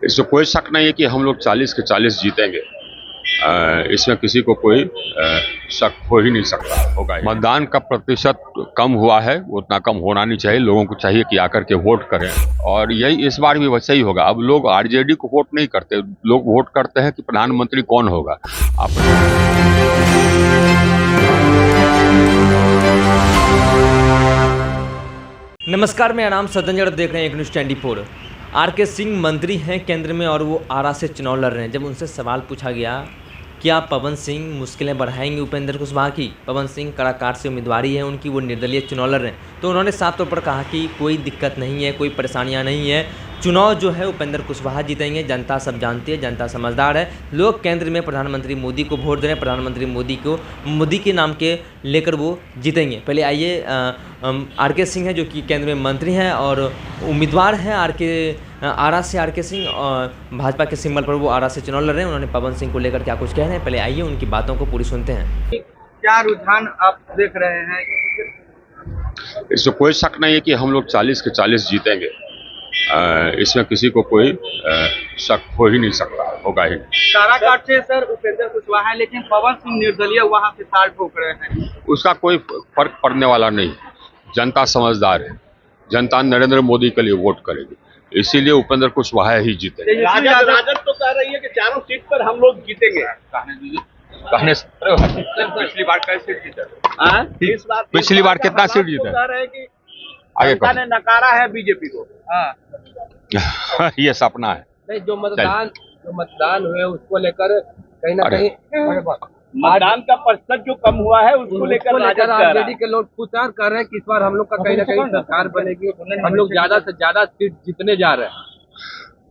इसमें कोई शक नहीं है कि हम लोग 40 के 40 जीतेंगे। इसमें किसी को कोई शक हो ही नहीं सकता होगा। मतदान का प्रतिशत कम हुआ है, उतना कम होना नहीं चाहिए। लोगों को चाहिए कि आकर के वोट करें, और यही इस बार भी वैसे ही होगा। अब लोग आरजेडी को वोट नहीं करते, लोग वोट करते हैं कि प्रधानमंत्री कौन होगा। नमस्कार, मेरा नाम सतंजड़, देख रहे हैं एक न्यूज़ 24। आरके सिंह मंत्री हैं केंद्र में और वो आरा से चुनाव लड़ रहे हैं। जब उनसे सवाल पूछा गया क्या पवन सिंह मुश्किलें बढ़ाएंगे उपेंद्र कुशवाहा की, पवन सिंह काराकाट से उम्मीदवारी है उनकी, वो निर्दलीय चुनाव लड़ रहे हैं, तो उन्होंने साफ तौर पर कहा कि कोई दिक्कत नहीं है, कोई परेशानियां नहीं है, चुनाव जो है उपेंद्र कुशवाहा जीतेंगे। जनता सब जानती है, जनता समझदार है, लोग केंद्र में प्रधानमंत्री मोदी को वोट दे रहे हैं, प्रधानमंत्री मोदी के नाम के लेकर वो जीतेंगे। पहले आइए, आरके सिंह हैं जो कि केंद्र में मंत्री हैं और उम्मीदवार हैं आरा से। आरके सिंह और भाजपा के सिंबल पर वो आरा से चुनाव लड़ रहे हैं। उन्होंने पवन सिंह को लेकर क्या कुछ कह रहे हैं, पहले आइए उनकी बातों को पूरी सुनते हैं। क्या रुझान आप देख रहे हैं? इसमें कोई शक नहीं है कि हम लोग 40 के 40 जीतेंगे। इसमें किसी को कोई शक हो ही नहीं सकता होगा ही। काराकाट से सर उपेंद्र कुशवाहा है, लेकिन पवन सिंह निर्दलीय वहां से ताल ठोक रहे हैं। उसका कोई फर्क पड़ने वाला नहीं। जनता समझदार है, जनता नरेंद्र मोदी के लिए वोट करेगी, इसीलिए उपेंद्र कुशवाहा ही जीते। राजद तो कह रही है कि चारों सीट पर हम लोग जीतेंगे। पिछली बार कैसे जीते? पिछली बार कितना सीट जीता? कह रहे हैं कि जनता ने नकारा है बीजेपी को। ये सपना है। नहीं, जो मतदान हुए उसको लेकर कहीं ना कहीं मतदान का प्रतिशत जो कम हुआ है उसको लेकर आरजेडी के लोग प्रचार कर रहे हैं कि इस बार हम लोग का कहीं ना कहीं सरकार बनेगी, हम लोग ज्यादा से ज्यादा सीट जीतने जा रहे हैं।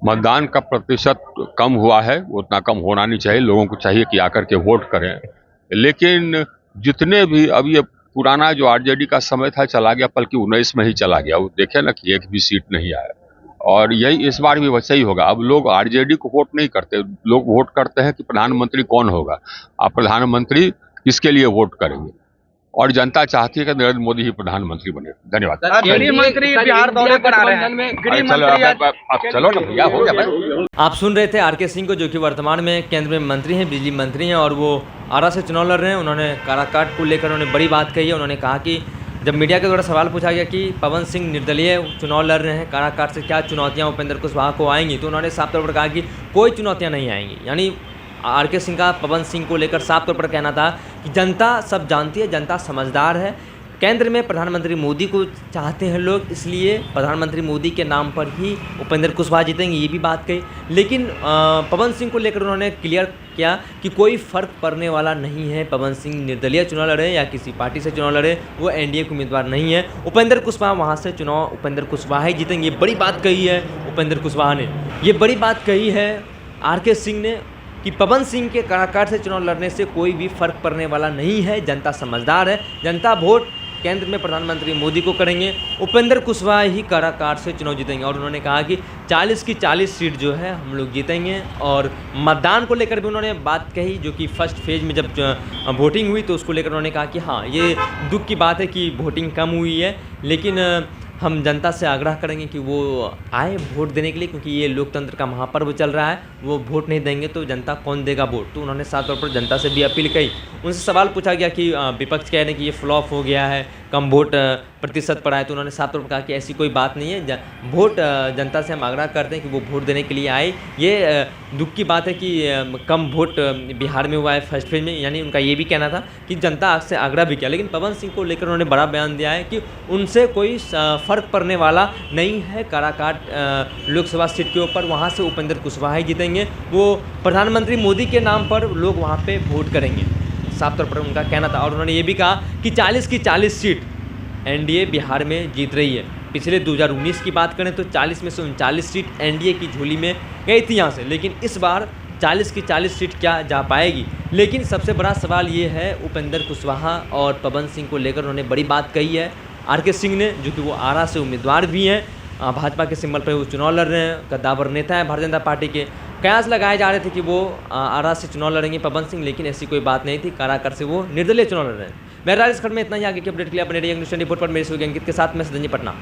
मतदान का प्रतिशत कम हुआ है, उतना कम होना नहीं चाहिए। लोगों को चाहिए कि आकर के वोट करें, लेकिन जितने भी अब ये पुराना जो आरजेडी का समय था चला गया, बल्कि 19 में ही चला गया। वो देखे ना कि एक भी सीट नहीं आया, और यही इस बार भी वैसे ही होगा। अब लोग आरजेडी को वोट नहीं करते, लोग वोट करते हैं कि प्रधानमंत्री कौन होगा। आप प्रधानमंत्री किसके लिए वोट करेंगे, और जनता चाहती है कि नरेंद्र मोदी ही प्रधानमंत्री बने। धन्यवाद। गृह मंत्री बिहार दौरे पर आ रहे हैं। चलो ना भैया, हो गया। आप सुन रहे थे आरके सिंह को, जो कि वर्तमान में केंद्र में मंत्री हैं, बिजली मंत्री हैं, और वो आरा से चुनाव लड़ रहे हैं। उन्होंने काराकाट को लेकर उन्होंने बड़ी बात कही है। उन्होंने कहा कि जब मीडिया के द्वारा सवाल पूछा गया कि पवन सिंह निर्दलीय चुनाव लड़ रहे हैं, काराकाट से क्या चुनौतियाँ उपेंद्र कुशवाहा को आएंगी, तो उन्होंने साफ तौर पर कहा कि कोई चुनौतियाँ नहीं आएंगी। यानी आरके सिंह का पवन सिंह को लेकर साफ तौर पर कहना था कि जनता सब जानती है, जनता समझदार है, केंद्र में प्रधानमंत्री मोदी को चाहते हैं लोग, इसलिए प्रधानमंत्री मोदी के नाम पर ही उपेंद्र कुशवाहा जीतेंगे, ये भी बात कही। लेकिन पवन सिंह को लेकर उन्होंने क्लियर किया कि कोई फ़र्क पड़ने वाला नहीं है। पवन सिंह निर्दलीय चुनाव लड़े या किसी पार्टी से चुनाव लड़े, वो एनडीए के उम्मीदवार नहीं है। उपेंद्र कुशवाहा वहाँ से चुनाव उपेंद्र कुशवाहा ही जीतेंगे, ये बड़ी बात कही है उपेंद्र कुशवाहा ने। ये बड़ी बात कही है आरके सिंह ने कि पवन सिंह के काराकाट से चुनाव लड़ने से कोई भी फर्क पड़ने वाला नहीं है। जनता समझदार है, जनता वोट केंद्र में प्रधानमंत्री मोदी को करेंगे, उपेंद्र कुशवाहा ही काराकाट से चुनाव जीतेंगे। और उन्होंने कहा कि 40 की 40 सीट जो है हम लोग जीतेंगे। और मतदान को लेकर भी उन्होंने बात कही, जो कि फर्स्ट फेज में जब वोटिंग हुई तो उसको लेकर उन्होंने कहा कि हाँ, ये दुख की बात है कि वोटिंग कम हुई है, लेकिन हम जनता से आग्रह करेंगे कि वो आए वोट देने के लिए, क्योंकि ये लोकतंत्र का महापर्व चल रहा है। वो वोट नहीं देंगे तो जनता कौन देगा वोट। तो उन्होंने साफ तौर पर जनता से भी अपील की। उनसे सवाल पूछा गया कि विपक्ष कह रहे हैं कि ये फ्लॉप हो गया है, कम वोट प्रतिशत पर आए, तो उन्होंने साफ तौर पर कहा कि ऐसी कोई बात नहीं है। वोट जनता से हम आग्रह करते हैं कि वो वोट देने के लिए आए। ये दुख की बात है कि कम वोट बिहार में हुआ है फर्स्ट फेज में, यानी उनका ये भी कहना था कि जनता से आग्रह भी किया। लेकिन पवन सिंह को लेकर उन्होंने बड़ा बयान दिया है कि उनसे कोई फ़र्क पड़ने वाला नहीं है। काराकाट लोकसभा सीट के ऊपर वहाँ से उपेंद्र कुशवाहा ही जीतेंगे, वो प्रधानमंत्री मोदी के नाम पर लोग वहाँ पे वोट करेंगे, साफ तौर पर उनका कहना था। और उन्होंने ये भी कहा कि 40 की 40 सीट एनडीए बिहार में जीत रही है। पिछले 2019 की बात करें तो 40 में से 39 सीट एनडीए की झोली में गई थी यहाँ से, लेकिन इस बार 40 की 40 सीट क्या जा पाएगी। लेकिन सबसे बड़ा सवाल ये है उपेंद्र कुशवाहा और पवन सिंह को लेकर उन्होंने बड़ी बात कही है आरके सिंह ने, जो कि वो आरा से उम्मीदवार भी हैं, भाजपा के सिंबल पर वो चुनाव लड़ रहे हैं, कद्दावर नेता हैं भारतीय जनता पार्टी के। कयास लगाए जा रहे थे कि वो आरा से चुनाव लड़ेंगे पवन सिंह, लेकिन ऐसी कोई बात नहीं थी। काराकाट से वो निर्दलीय चुनाव लड़ रहे हैं। मेरा इस खंड में इतना ही। आगे की अपडेट के लिए अपने न्यूज़ 24 पर मेरे से अंकित के साथ मैं सदन जी पटना।